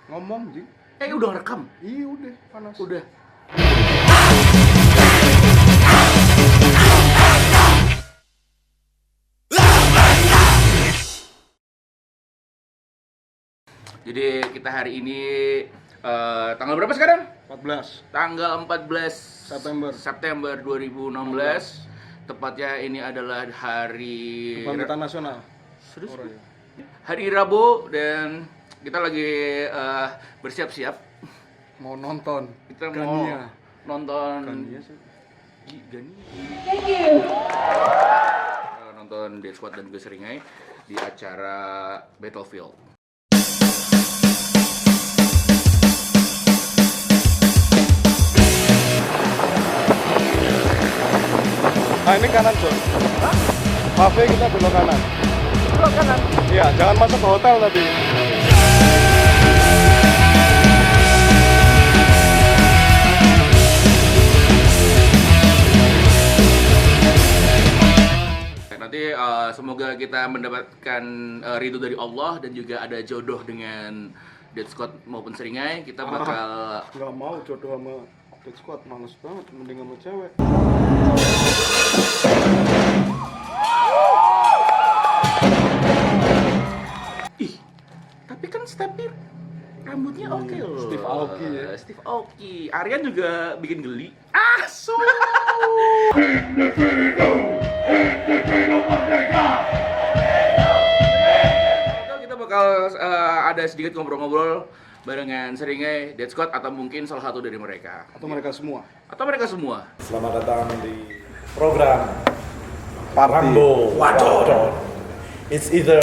Ngomong, Jing. Udah rekam? Iya, udah, panas. Udah. Jadi kita hari ini tanggal berapa sekarang? 14 Tanggal 14 September 2016. Tepatnya ini adalah hari Kebangkitan Nasional. Serius? Oh, iya. Hari Rabu dan kita lagi bersiap-siap. Mau nonton. Kita Gania. mau nonton Gania sih. Gania. Thank you. Nonton Dead Squad dan juga Seringai di acara Battlefield. Nah, ini kanan, John. Cafe kita belok kanan. Belok kanan. Iya, jangan masuk ke hotel tadi. Nanti semoga kita mendapatkan ridho dari Allah dan juga ada jodoh dengan Dead Squad maupun Seringai. Kita bakal Nggak mau jodoh sama Dead Squad, males banget, mending sama cewek. ih, tapi kan Stepir rambutnya oke loh. Steve Aoki ya. Steve Aoki. Aryan juga bikin geli. Su. Kita bakal ada sedikit ngobrol-ngobrol barengan Seringai, Dead Squad atau mungkin salah satu dari mereka. Atau mereka semua. Selamat datang di program Party. Rambo Wadon. It's either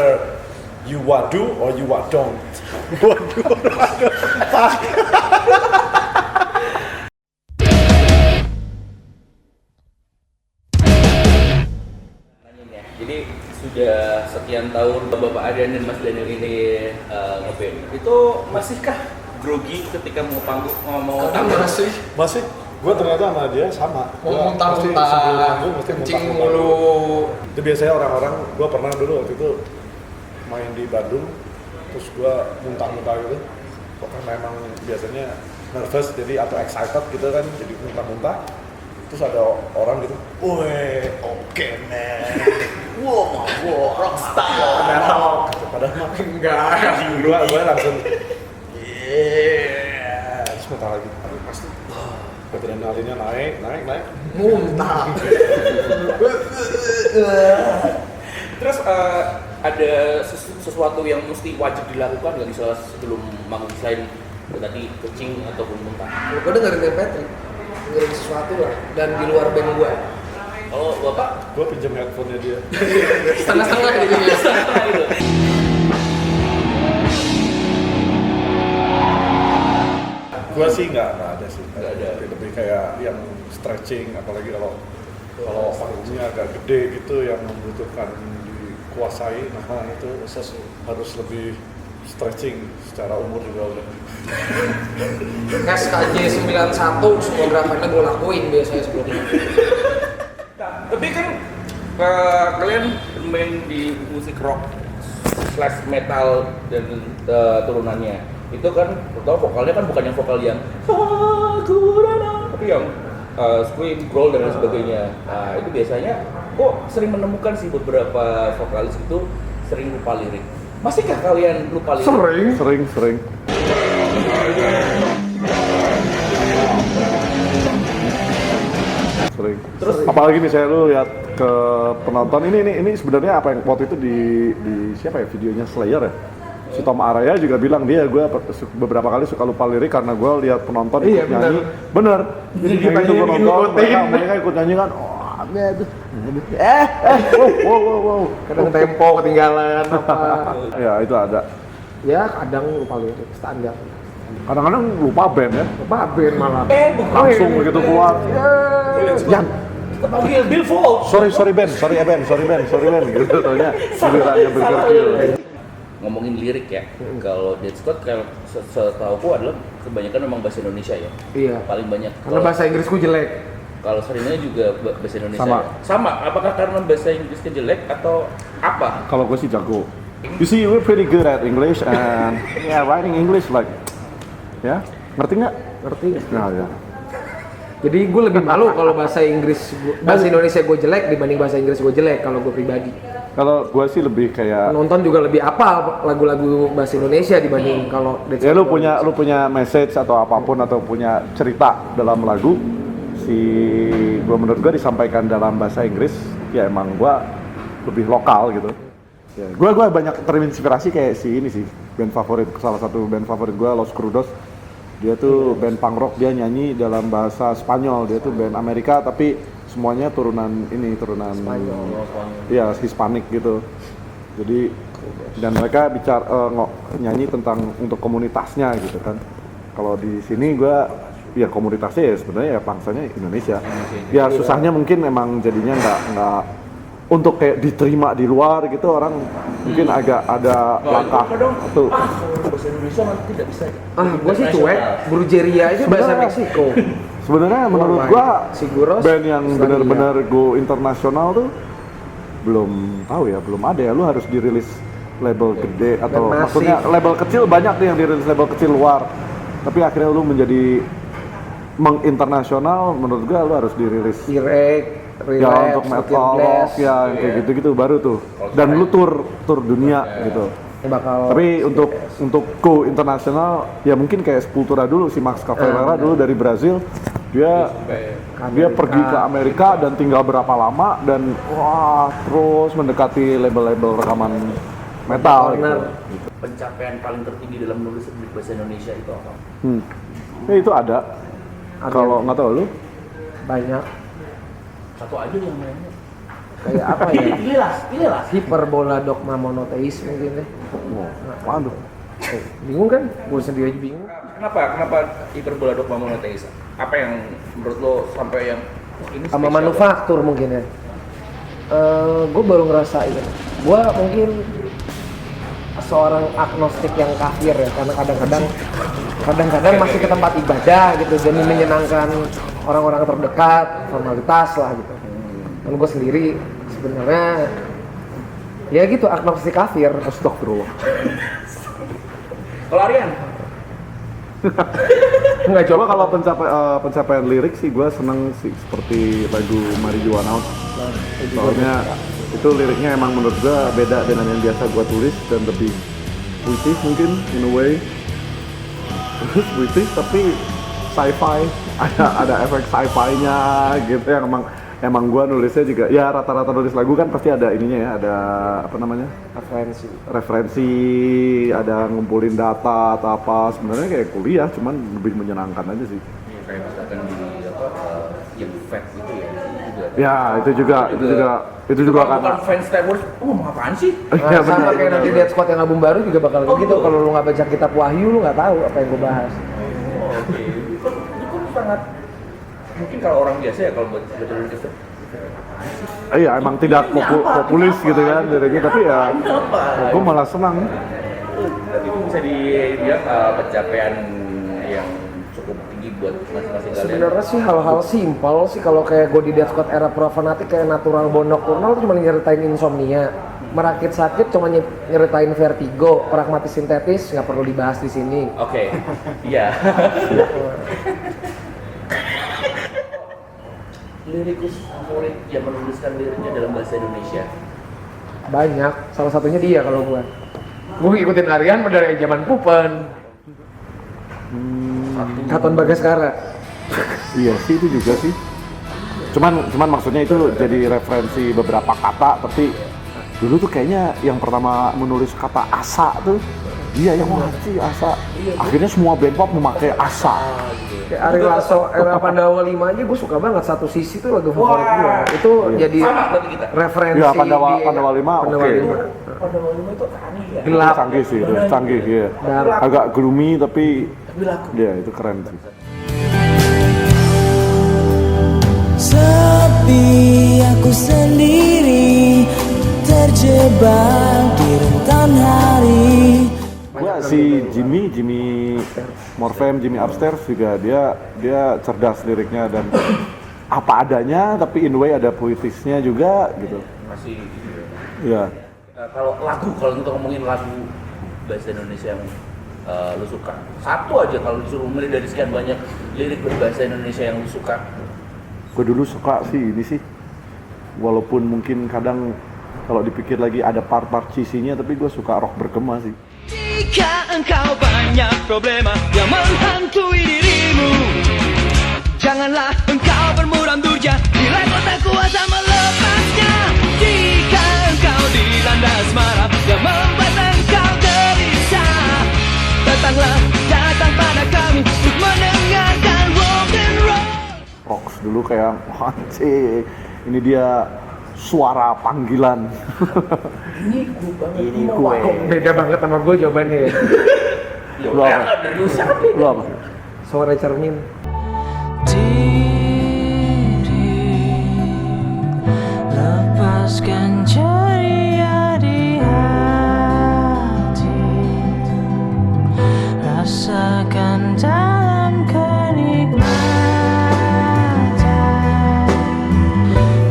you wadu or you wadon. Jadi sudah sekian tahun Bapak Aryan dan Mas Daniel ini ngeband. Itu masihkah grogi ketika mau panggung mau tampil? Masih, gue ternyata sama dia sama. Mau Gua mesti sebelum manggung mesti kencing muntah-muntah mulu. dulu. Itu biasanya orang-orang, gue pernah dulu waktu itu main di Bandung, terus gue muntah-muntah gitu. Karena memang biasanya nervous jadi atau excited gitu kan, jadi muntah-muntah. Terus ada orang gitu, woi, oke man, wow, rockstar, padahal mah Enggak. gue langsung, yeah, terus muntah lagi, aduh pasti, adrenalinnya naik, Muntah. Terus ada sesuatu yang mesti wajib dilakukan nggak misalnya sebelum manggung selain tadi kencing ataupun muntah? Gue dengerin Patrick, dengerin sesuatu lah. Dan di luar band gue, Kalau Bapak gue pinjam handphonenya dia. setengah-setengah jadinya. Gue sih nggak ada sih, Nggak ada. lebih kayak yang stretching, apalagi kalau panggungnya agak gede gitu yang membutuhkan dikuasai, nah itu harus lebih stretching secara umur juga udah. SKJ 91 semua gerakannya gue lakuin biasanya sebelumnya. tapi kan kalian main di musik rock slash metal dan turunannya itu kan, terutama vokalnya kan bukan yang vokal yang tapi yang scream, growl dan lain sebagainya. Nah, itu biasanya kok sering menemukan sih beberapa vokalis itu sering lupa lirik. Masihkah kalian lupa lirik? Sering. Terus apalagi nih saya lu lihat ke penonton ini sebenarnya apa yang waktu itu di siapa ya videonya Slayer ya, si Tom Araya juga bilang gue beberapa kali suka lupa lirik karena gue lihat penonton ikut nyanyi bener jadi kita penonton mereka ikut nyanyi kan wow Kadang tempo ketinggalan apa. ya itu ada Ya kadang lupa lirik standar. kadang-kadang lupa band ya Lupa band malah. langsung begitu keluar Yan Kita panggil Bill Fold. sorry band gitu taunya gilirannya berkerkil. Ngomongin lirik ya, kalau Dead Squad kalau setahuku adalah kebanyakan memang bahasa Indonesia ya. Iya. Paling banyak. Karena bahasa Inggrisku jelek. Kalau Seringai juga bahasa Indonesia. Sama. Ya? Sama. Apakah karena bahasa Inggrisnya jelek atau apa? Kalau gue sih jago. You see, we're pretty good at English and yeah, writing English like Ya, ngerti nggak? Ngerti. Nah, ya. Jadi gue lebih malu kalau bahasa Indonesia gue jelek dibanding bahasa Inggris gue jelek kalau gue pribadi. Kalau gue sih lebih kayak Penonton juga lebih hafal lagu-lagu bahasa Indonesia dibanding kalau ya lu punya message atau apapun atau punya cerita dalam lagu menurut gue disampaikan dalam bahasa Inggris ya emang gue lebih lokal gitu. Ya, gue banyak terinspirasi kayak ini sih salah satu band favorit gue Los Crudos. Dia tuh band punk rock, dia nyanyi dalam bahasa Spanyol. Dia tuh band Amerika tapi semuanya turunan Spanyol. Ya Hispanik gitu. Jadi dan mereka nyanyi tentang untuk komunitasnya gitu kan. Kalau di sini gue ya komunitasnya ya sebenarnya ya bangsanya Indonesia. Ya susahnya mungkin emang jadinya nggak untuk kayak diterima di luar gitu orang mungkin agak ada langkah tuh. Bahasa Indonesia nanti tidak bisa. Gue sih cuek. Brujeria aja bahasa Meksiko. Sebenarnya menurut gua Siguros, band yang benar-benar go internasional tuh belum tahu ya, belum ada ya. Lu harus dirilis label gede atau maksudnya label kecil banyak nih yang dirilis label kecil luar. Tapi akhirnya lu menjadi menginternasional, menurut gua lu harus dirilis. Ya untuk metal rock ya kayak gitu-gitu baru tuh. Dan lu tur dunia gitu. Tapi untuk go internasional ya mungkin kayak Sepultura dulu si Max Cavalera dulu dari Brazil dia pergi ke Amerika dan tinggal berapa lama dan terus mendekati label-label rekaman metal gitu. Pencapaian paling tertinggi dalam menulis bahasa Indonesia itu apa? Ya itu ada. Kalau nggak tahu lu? Banyak. Satu aja yang mainnya. Kayak apa ya? Pilihlah. Hiperbola dogma monoteis mungkin deh. Waduh. Bingung kan? Gue sendiri aja bingung. Kenapa hiperbola dogma monoteis? Apa yang menurut lo sampai yang ini Sama spesial manufaktur mungkin ya. Gue baru ngerasain. Gue mungkin seorang agnostik yang kafir ya, karena kadang-kadang masih ke tempat ibadah gitu demi menyenangkan orang-orang terdekat, formalitas lah gitu. Dan gue sendiri sebenarnya ya gitu agnostik kafir. Astagfirullah. Kalau Aryan? Nggak, coba kalau pencapaian lirik sih gue seneng sih seperti lagu Marijuana Out. Soalnya itu liriknya emang menurut gue beda dengan yang biasa gue tulis dan lebih puitis mungkin in a way. Terus puitis tapi sci-fi, ada efek sci-fi-nya gitu yang emang gue nulisnya juga ya rata-rata nulis lagu kan pasti ada ininya ya, ada apa namanya? Referensi, ada ngumpulin data atau apa, sebenarnya kayak kuliah cuman lebih menyenangkan aja sih. Kayak misalkan di yang fat gitu ya. Ya, itu juga kan. Bukan fans Star Wars, apaan sih? Ya, Sama bener, kayak nanti bener. Dead Squad yang album baru juga bakal kayak gitu. Kalau lu nggak baca kitab Wahyu lu nggak tahu apa yang gue bahas. Oke. Itu kan sangat mungkin kalau orang biasa ya kalau buat dari keset. Iya, emang tidak populis gitu kan liriknya, tapi ya gue malah senang. Tapi itu bisa dibilang pencapaian yang cukup tinggi buat masing-masing kalian. Sebenarnya sih hal-hal simpel sih kalau kayak gue di Dead Squad era Profanatic kayak natural nocturnal cuma nyeritain insomnia. Merakit sakit cuma nyeritain vertigo, pragmatis sintetis nggak perlu dibahas di sini. Oke. Iya. Lirikus favorit yang menuliskan liriknya dalam bahasa Indonesia? Banyak, salah satunya dia kalau gue ngikutin Aryan dari zaman Pupen. Katon Bagaskara. Iya sih itu juga sih. Cuman maksudnya itu jadi referensi beberapa kata, tapi dulu tuh kayaknya yang pertama menulis kata asa tuh dia yang sih asa. Akhirnya semua band pop memakai asa. Kayak Ari Lasso era Pandawa 5 aja gue suka banget, satu sisi tuh lagu favorit gue. Itu jadi Sama berarti kita. referensi Ya Pandawa 5 Pandawa oke. 5. Pandawa 5 itu aneh ya. Gelap. Canggih sih itu, canggih ya. Dan Agak gloomy tapi Tapi laku. ya itu keren sih. Sepi aku sendiri terjebak di rentan hari. Gua si Jimmy Morfem, Jimmy Upstairs juga dia cerdas liriknya dan apa adanya tapi in a way ada puitisnya juga gitu. Masih Iya. kalau lagu, kalau untuk ngomongin lagu bahasa Indonesia yang lu suka? Satu aja kalau disuruh milih dari sekian banyak lirik berbahasa Indonesia yang lu suka. Gue dulu suka sih ini sih, walaupun mungkin kadang kalau dipikir lagi ada part-part cheesy-nya, tapi gue suka rock bergema sih. Jika engkau banyak problema yang menghantui dirimu, janganlah engkau bermuram durja bila kau tak kuasa melepasnya. Jika engkau dilanda asmara yang membuat engkau gelisah, datang pada kami untuk mendengarkan rock and roll. Rocks dulu kayak, wah anjing, ini dia suara panggilan. Ini Kok beda banget sama gue jawabannya ya. Lu apa? Lu apa? Suara cermin. Lepaskan ceria di hati, rasakan dalam kenikmatan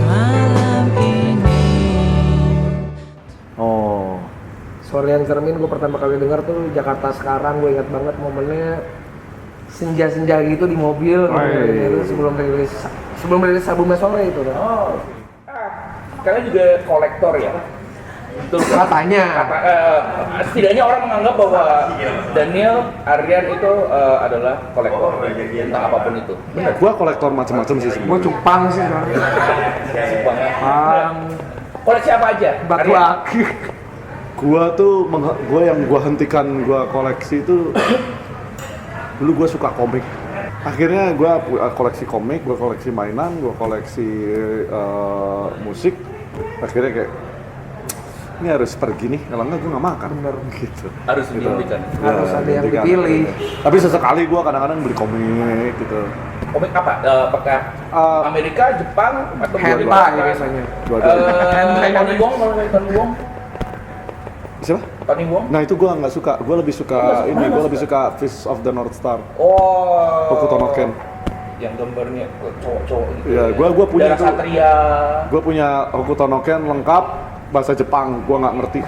malam ini. Oh, Suara yang cermin gue pertama kali denger tuh Jakarta Sekarang. Gue ingat banget momennya senja-senja gitu di mobil. Itu sebelum rilis albumnya Sore itu kan. Oh. Kalian juga kolektor ya? Betul kan? Katanya. Setidaknya orang menganggap bahwa Daniel Aryan itu adalah kolektor entah apapun itu. Benar. gue kolektor macam-macam sih Gue sebenarnya. cupang sih kan. Asik banget. Pang, Koleksi apa aja? batu Aryan? aki. Gue yang gue hentikan gue koleksi itu dulu gue suka komik. Akhirnya gue koleksi komik, gue koleksi mainan, gue koleksi musik. Akhirnya kayak ini harus pergi nih, kalau enggak gue nggak makan. Bener gitu. Harus dihentikan. Harus ada yang hentikan. dipilih. Tapi sesekali gue kadang-kadang beli komik gitu. Komik apa? Apakah Amerika, Jepang, atau Hentai biasanya. Dua-duanya. Tony Wong, kalau kayak Tony Wong. Siapa? Tony Wong? Nah itu gue nggak suka. Gue lebih suka ini. Gue lebih suka Fist of the North Star. Oh. Hokuto no Ken. Yang gambarnya cowok-cowok gitu. Iya, gua punya Darah tuh. Satria. Gue punya Hokuto no Ken lengkap bahasa Jepang. Gue nggak ngerti.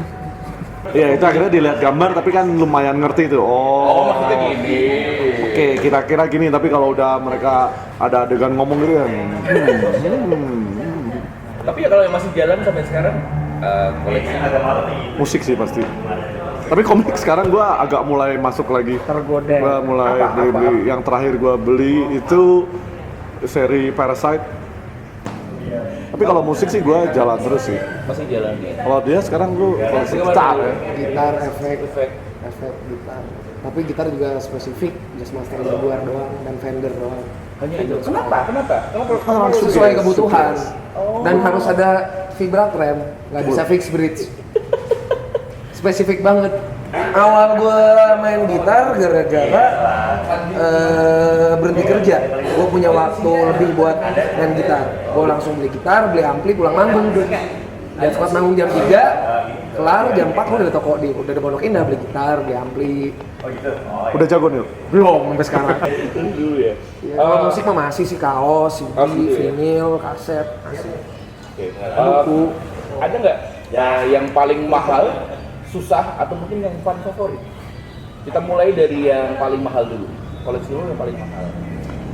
Iya itu akhirnya dilihat gambar tapi kan lumayan ngerti tuh. Oh, maksudnya gini. Oke, kira-kira gini, tapi kalau udah mereka ada adegan ngomong gitu kan. Tapi ya kalau yang masih jalan sampai sekarang koleksi Musik sih pasti. Tapi komik sekarang gua agak mulai masuk lagi. Tergoda. Gua mulai beli yang terakhir gua beli itu seri Parasite. Tapi kalau musik sih gua jalan terus sih. masih jalan ya. Kalau dia sekarang lu koleksi Gimana gitar dia? ya. Gitar, efek Efek. gitar. Tapi gitar juga spesifik, Jazzmaster Jaguar doang dan Fender doang. Hanya itu. Kenapa? Sesuai kebutuhan. Dan harus ada vibratram, nggak bisa fix bridge. Spesifik banget. Awal gue main gitar gara-gara berhenti kerja. Gue punya waktu lebih buat main gitar. Gue langsung beli gitar, beli ampli, pulang manggung deh. Dan sempat manggung jam 3, kelar jam 4 gue udah di toko udah di Pondok Indah beli gitar, beli ampli. Udah jago nih. Belum sampai sekarang. Dulu ya. Ya, kalau musik mah masih sih kaos, CD, vinyl, kaset, masih. Buku. Ada nggak yang paling mahal, susah, atau mungkin yang paling favorit? Kita mulai dari yang paling mahal dulu. Koleksi lu yang paling mahal.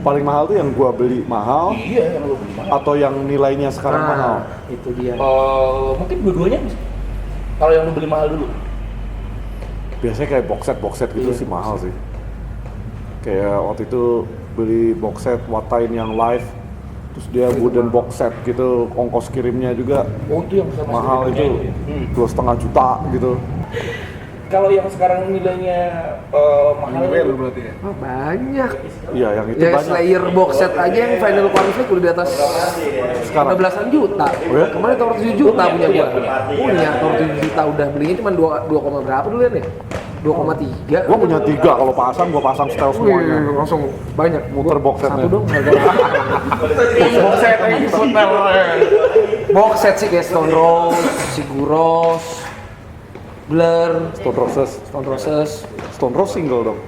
Paling mahal tuh yang gua beli mahal Iya, yang lu beli mahal. atau yang nilainya sekarang mahal? Itu dia. Mungkin dua-duanya bisa. Kalau yang lu beli mahal dulu. Biasanya kayak box set gitu sih mahal sih. Kayak waktu itu beli box set Watain yang live, terus dia wooden box set gitu, ongkos kirimnya juga Oh, itu yang sama mahal itu 2,5 juta gitu. Kalau yang sekarang nilainya mahal berarti ya? Oh, banyak. Iya yang itu Ya banyak. Slayer box set aja yang final conflict udah di atas Sekarang? 15-an juta. Oh ya? Kemarin tower 7 juta punya gua. Punya. Punya tower 7 juta udah belinya cuma 2, berapa dulu ya? 2,3. Gua punya 3 kalau pasang, gua pasang setel semuanya. Wih, langsung banyak. Muter box setnya. Satu dong harga. Box set yang box set sih kayak Stone Roses, Siguros, Blur, Stone Roses single dong.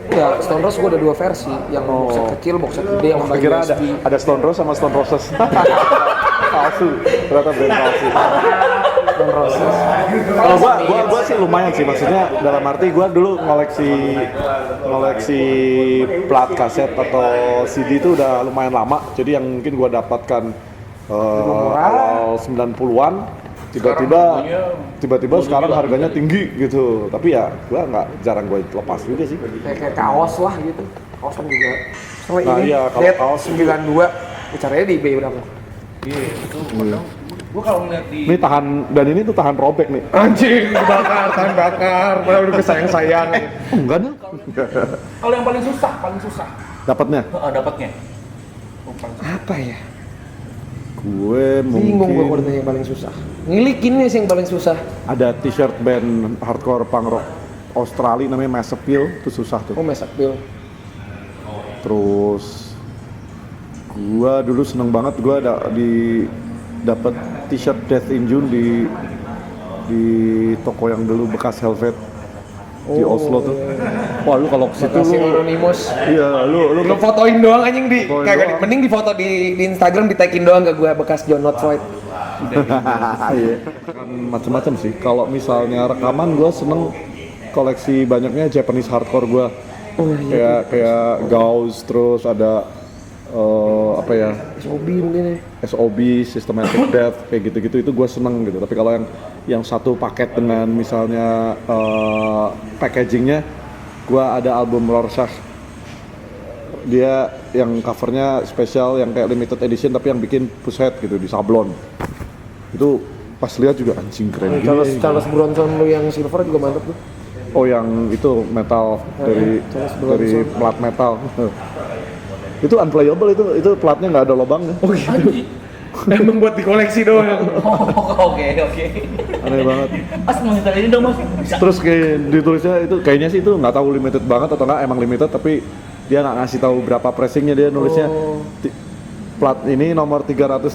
Enggak, Stone Roses gua ada 2 versi, yang box set kecil, box set gede, yang Saya kira ada USB. ada Stone Roses sama Stone Roses. Palsu, ternyata brand palsu. Stone Roses. Kalau gua sih lumayan sih, maksudnya dalam arti gua dulu ngoleksi plat kaset atau CD itu udah lumayan lama. Jadi yang mungkin gua dapatkan awal 90-an tiba-tiba sekarang harganya tinggi gitu. Tapi ya gua jarang gua lepas juga sih. Kayak kaos lah gitu. Kaos kan juga. Soalnya Nah, ini iya, kalau Dead kaos 92 caranya di eBay berapa? Iya, itu gua kalau ngeliat di Ini ini tuh tahan robek nih. Anjing, tahan bakar. Padahal udah kesayang-sayang. Enggak nih. kalau yang paling susah Dapatnya? dapatnya. Apa ya? Gue Bingung gue mungkin yang paling susah. Ngilikinnya sih yang paling susah. ada t-shirt band hardcore punk rock Australia namanya Mass Appeal, itu susah tuh. Oh, Mass Appeal. Terus gua dulu seneng banget gua dapat t-shirt Death in June di toko yang dulu bekas Helvet di Oslo tuh. Wah, lu kalau ke situ Makasih lu Euronymous. iya, lu Lu fotoin doang anjing Fotoin kagak doang. mending di foto di Instagram di-tagin doang ke gua bekas John Not Void. iya. Macam-macam sih. Kalau misalnya rekaman gua seneng koleksi banyaknya Japanese hardcore gua. Oh iya. Kayak Gauss, terus ada apa ya? SOB mungkin ya. SOB, Systematic Death, kayak gitu-gitu itu gue seneng gitu. Tapi kalau yang satu paket dengan misalnya packagingnya, gue ada album Rorschach. Dia yang covernya spesial, yang kayak limited edition tapi yang bikin Pushead gitu di sablon. Itu pas lihat juga anjing keren gini. Charles Bronson lu yang silver juga mantep tuh. Oh yang itu metal dari plat metal. Itu unplayable itu platnya nggak ada lubangnya. Oh gitu. Emang buat dikoleksi doang. Oke. Aneh banget. Mas mau nyetel ini dong mas. Bisa. Terus kayak ditulisnya itu kayaknya sih itu nggak tahu limited banget atau nggak emang limited tapi dia nggak ngasih tahu berapa pressingnya, dia nulisnya plat ini nomor 334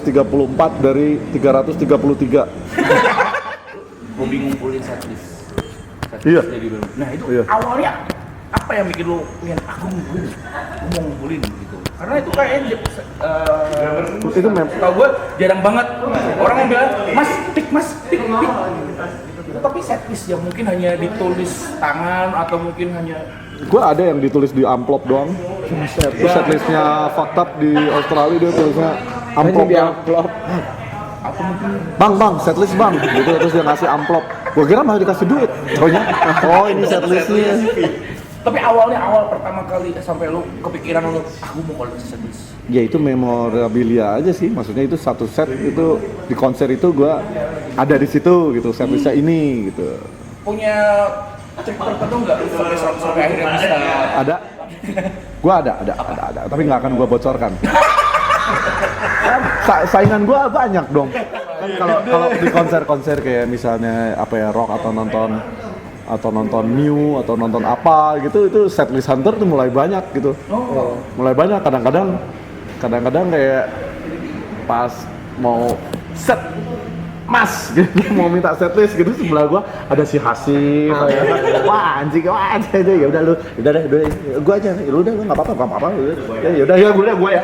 dari 333. Gue bingung ngumpulin setlist. Iya. Nah itu Iya. awalnya apa yang bikin lu pengen aku ngumpulin, aku mau ngumpulin gitu? Karena itu kayaknya Itu tau gue jarang banget orang yang bilang pik. Tapi setlist yang mungkin hanya ditulis tangan atau mungkin hanya gue ada yang ditulis di amplop doang. Setlistnya Fucked Up di Australia dia tulisnya amplop Di doang. amplop. atau mungkin Bang, setlist bang, gitu terus dia ngasih amplop. Gue kira malah dikasih duit. Oh ini setlistnya. tapi awal pertama kali sampai lu kepikiran lu aku mau koleksi setlist. Ya itu memorabilia aja sih, maksudnya itu satu set itu di konser itu gue ada di situ gitu, setlistnya ini gitu. Punya trik tertentu nggak sampai akhirnya bisa Ada? Gue ada, tapi nggak akan gue bocorkan. Saingan gue banyak dong. Kan kalau di konser-konser kayak misalnya apa ya rock atau nonton Mew atau nonton apa gitu, itu setlist hunter tuh mulai banyak gitu. Mulai banyak, kadang-kadang kayak pas mau set Mas gitu, mau minta setlist gitu sebelah gua ada si Hasif. Wah anjing ya udah gua aja. Lu udah lu enggak apa-apa. Ya udah gua ya.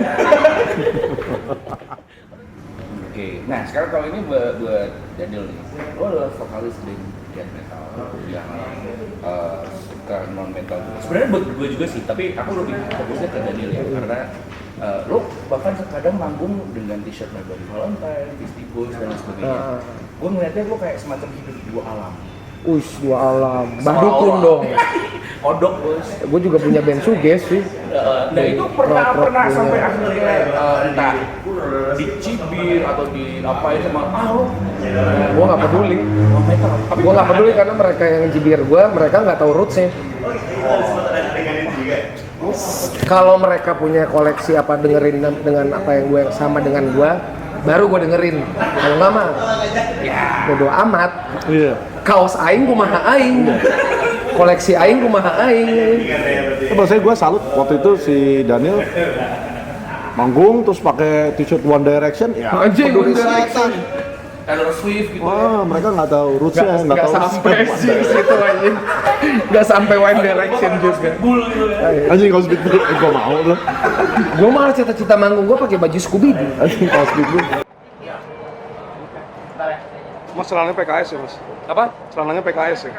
Oke, nah sekarang kalau ini buat Daniel nih, lo adalah vokalis di band metal yang suka non metal. Sebenarnya buat gue juga sih, tapi aku lebih fokusnya ke Daniel ya, karena lo bahkan kadang manggung dengan t-shirt Body Valentine, Beastie Boys dan lain sebagainya. Gue ngeliatnya lo kayak semacam hidup di dua alam. Dua alam. Badukun dong. Kodok bos. Gue juga punya band shoegaze sih. Nah itu pernah Rock sampai punya. akhirnya entah dicibir atau di apain sama lo Gue nggak peduli. metal. Tapi Gue nggak peduli karena mereka yang jibir gue, mereka nggak tahu rootsnya. Kalau mereka punya koleksi apa dengerin dengan apa yang gue sama dengan gue, baru gue dengerin. Kalau nggak mah, bodo amat. Iya. Kaos aing kumaha aing. Koleksi aing kumaha aing. Maksudnya gue salut waktu itu si Daniel manggung terus pakai t-shirt One Direction. Ya, Anjing, peduli One sekali. Direction. Taylor Swift gitu. Wah, mereka nggak tahu rootsnya, nggak Nggak tahu sampai sih situ anjing. Nggak sampai One Direction juga. anjing kalau Speedboat, gue mau tuh. Gue malah cita-cita manggung gue pakai baju Scooby Doo. Anjing kalau Speedboat. Mas celananya PKS ya mas? Apa? Celananya PKS ya?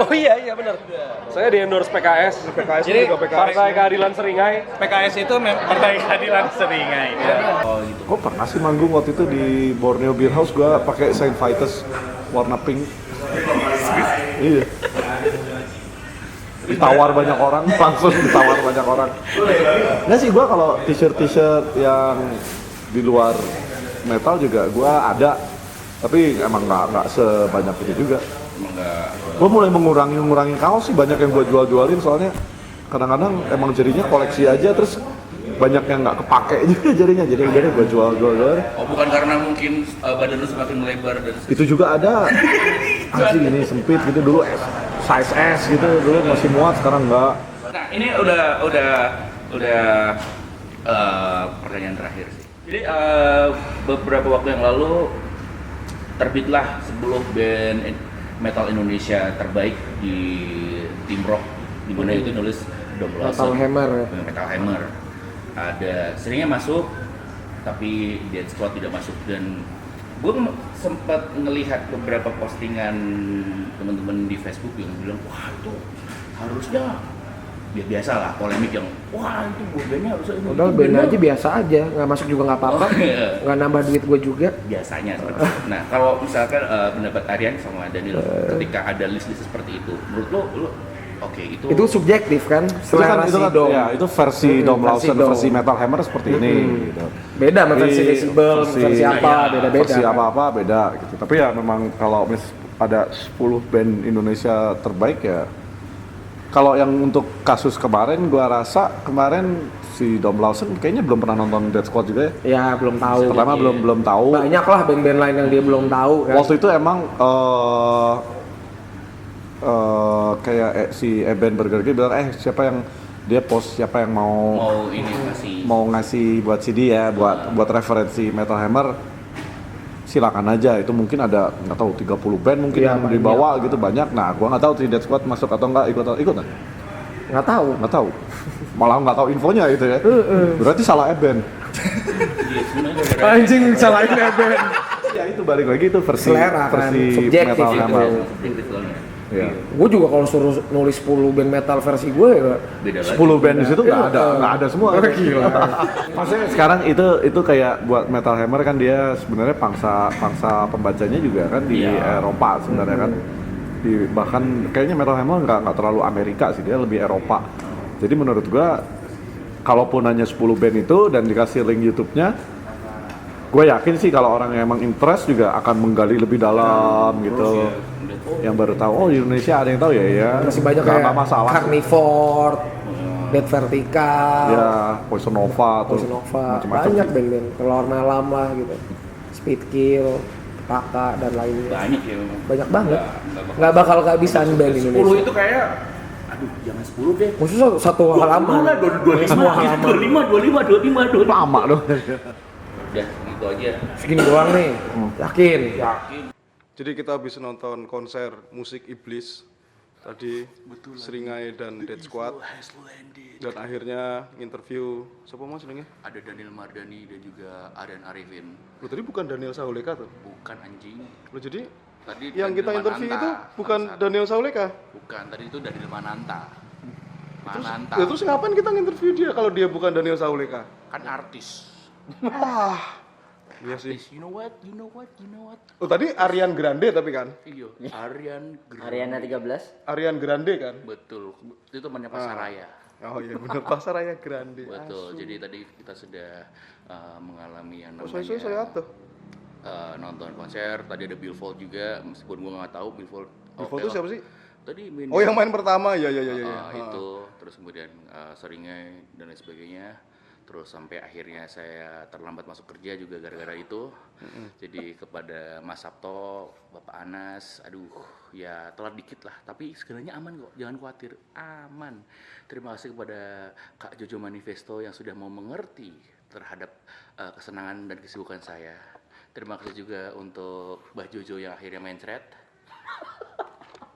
Oh iya benar. Saya di endorse PKS. PKS Jadi juga PKS. Partai Keadilan Seringai. PKS itu Partai Keadilan Seringai. Oh gitu. Gue pernah sih manggung waktu itu di Borneo Beer House, gue pakai Saint Vitus warna pink. Iya. Ditawar banyak orang, langsung ditawar banyak orang. Nggak sih, gue kalau t-shirt yang di luar metal juga gue ada, tapi emang nggak sebanyak itu juga. Gue mulai mengurangi kaos sih, banyak yang gue jualin soalnya kadang-kadang emang jadinya koleksi aja, terus banyak yang nggak kepake juga jadinya, jadi udah gue jual. Oh bukan karena mungkin badan lu semakin melebar dan Itu juga ada anjing ini sempit gitu dulu, size S gitu dulu masih muat, sekarang enggak. Nah ini udah pertanyaan terakhir sih. Jadi beberapa waktu yang lalu terbitlah 10 band metal Indonesia terbaik di Tim Rock, di mana itu nulis Dom Metal Hammer ya. Metal Hammer. Ada seringnya masuk, tapi Dead Squad tidak masuk. Dan gue sempat ngelihat beberapa postingan teman-teman di Facebook yang bilang, wah itu harusnya biasa lah, polemik yang wah itu bandnya harusnya ini. Udah band aja biasa aja, nggak masuk juga nggak apa-apa, nggak nambah duit gue juga. Biasanya seperti itu. Nah kalau misalkan pendapat Aryan sama Daniel ketika ada list-list seperti itu, menurut lo oke, itu subjektif kan, selera itu kan Dom. ya, itu versi Dom versi Lawson, Dom. versi Metal Hammer seperti ini gitu. Beda sama versi Decibel, versi apa, beda-beda. Versi apa-apa beda gitu. Tapi ya memang kalau ada 10 band Indonesia terbaik ya, kalau yang untuk kasus kemarin, gua rasa kemarin si Dom Lawson kayaknya belum pernah nonton Dead Squad juga ya. Ya belum tahu. Pertama belum tahu. Banyak lah band-band lain yang dia belum tahu kan. Waktu itu emang kayak si Eben Burger King bilang siapa yang dia post, siapa yang mau ngasih buat CD ya, buat referensi Metal Hammer, silakan aja. Itu mungkin ada nggak tahu 30 band mungkin ya, yang dibawa gitu banyak. Nah gua nggak tahu Dead Squad masuk atau nggak, ikut nggak? Nggak tahu malah nggak tahu infonya gitu ya. Berarti salah Eben. Anjing salahin Eben. Ya itu balik lagi, itu versi Selera kan, subjektif Metal itu. Hammer. Ya. Gue juga kalau suruh nulis 10 band metal versi gue ya beda 10 band di situ nggak ada semua. Gila. Maksudnya sekarang itu kayak buat Metal Hammer kan, dia sebenarnya pangsa pembacanya juga kan di Eropa sebenarnya kan. Bahkan kayaknya Metal Hammer nggak terlalu Amerika sih, dia lebih Eropa. Jadi menurut gua kalaupun hanya 10 band itu dan dikasih link YouTube-nya, gue yakin sih kalau orang yang emang interest juga akan menggali lebih dalam gitu. Yang baru tahu, oh di Indonesia ada yang tahu ya. Masih banyak nggak kayak masalah. Carnivore, Dead Vertical, Ya, Poison Nova tuh. Macam-macam banyak sih. band-band, Telur Malam lah gitu, Speed Kill, Taka dan lainnya. banyak ya memang. Banyak banget. Nggak bakal kehabisan band 10 Indonesia. itu kayak aduh jangan 10 deh. Khususnya satu halaman. Semua halaman. 25. Lama dong. Udah gitu aja. Segini doang nih. Yakin. Jadi kita habis nonton konser musik Iblis tadi, Seringai dan Dead Squad, dan akhirnya interview siapa mas jenengnya? Ada Daniel Mardani dan juga Aryan Arifin. Lo tadi bukan Daniel Sauleka tuh? Bukan anjing. Lo jadi Tadi yang Daniel kita interview Mananta, itu bukan bangsat. Daniel Sauleka? Bukan, tadi itu Daniel Mananta. Ya, terus ngapain kita nginterview dia kalau dia bukan Daniel Sauleka? Kan artis. Iya sih. You know what? Oh tadi Arian Grande tapi kan? Iya, Aryan Grande. Ariana 13. Arian Grande kan? Betul. Itu temannya Pasaraya. Oh iya benar, Pasar Raya Grande. Betul. Jadi tadi kita sudah mengalami yang Oh, namanya saya tuh. nonton konser. Tadi ada Billfold juga, meskipun gua nggak tahu Billfold. Billfold itu siapa sih? Tadi main. Oh yang main pertama, ya. Itu, terus kemudian Seringai dan lain sebagainya. Terus sampai akhirnya saya terlambat masuk kerja juga gara-gara itu. Jadi kepada Mas Sabto, Bapak Anas, aduh ya telat dikit lah, tapi sebenarnya aman kok, jangan khawatir, aman. Terima kasih kepada Kak Jojo Manifesto yang sudah mau mengerti terhadap kesenangan dan kesibukan saya. Terima kasih juga untuk Mbah Jojo yang akhirnya mencret.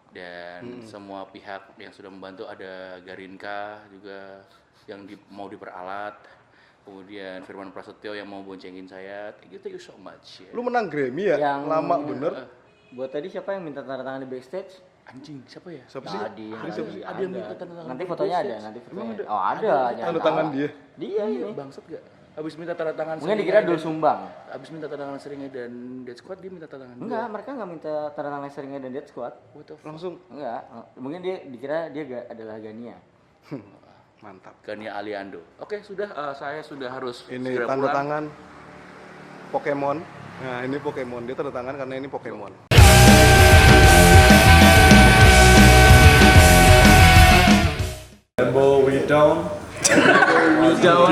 Dan semua pihak yang sudah membantu, ada Garinka juga yang mau diperalat. kemudian Firman Prasetyo yang mau boncengin saya. Thank you so much. Ya. Lu menang Grammy ya? Yang Lama bener. Buat tadi siapa yang minta tanda tangan di backstage? Anjing, siapa ya? Siapa sih? Tadi. Ada yang minta tanda tangan. Nanti di fotonya ada, backstage. nanti fotonya. Oh, ada. Tanda tangan dia. Dia Iya, ini. bangsat gak? Abis minta tanda tangan Mungkin Seringai dikira dul dan- sumbang. Abis minta tanda tangan Seringai dan Dead Squad, dia minta tanda tangan gua. Enggak, mereka enggak minta tanda tangan Seringai dan Dead Squad. What the fuck? Langsung Enggak, mungkin dia dikira dia adalah Gania. mantap. Gania Aliando. Oke, sudah saya sudah harus Ini segera tanda pulang. tangan Pokemon. Nah, ini Pokemon. Dia tanda tangan karena ini Pokemon. Rainbow we down, We down.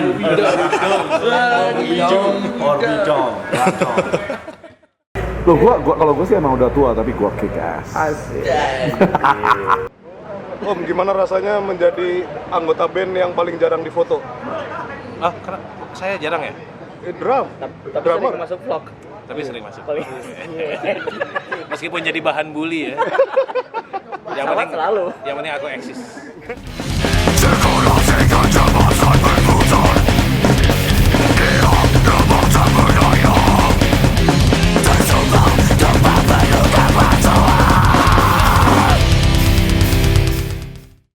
or we down. Loh, kalau gue sih emang udah tua tapi gue kick ass. Om, gimana rasanya menjadi anggota band yang paling jarang difoto? Ah, karena saya jarang ya, Drum. Tapi Drummer. sering masuk vlog. tapi sering masuk. Meskipun jadi bahan bully ya. Sama selalu. Yang penting aku eksis.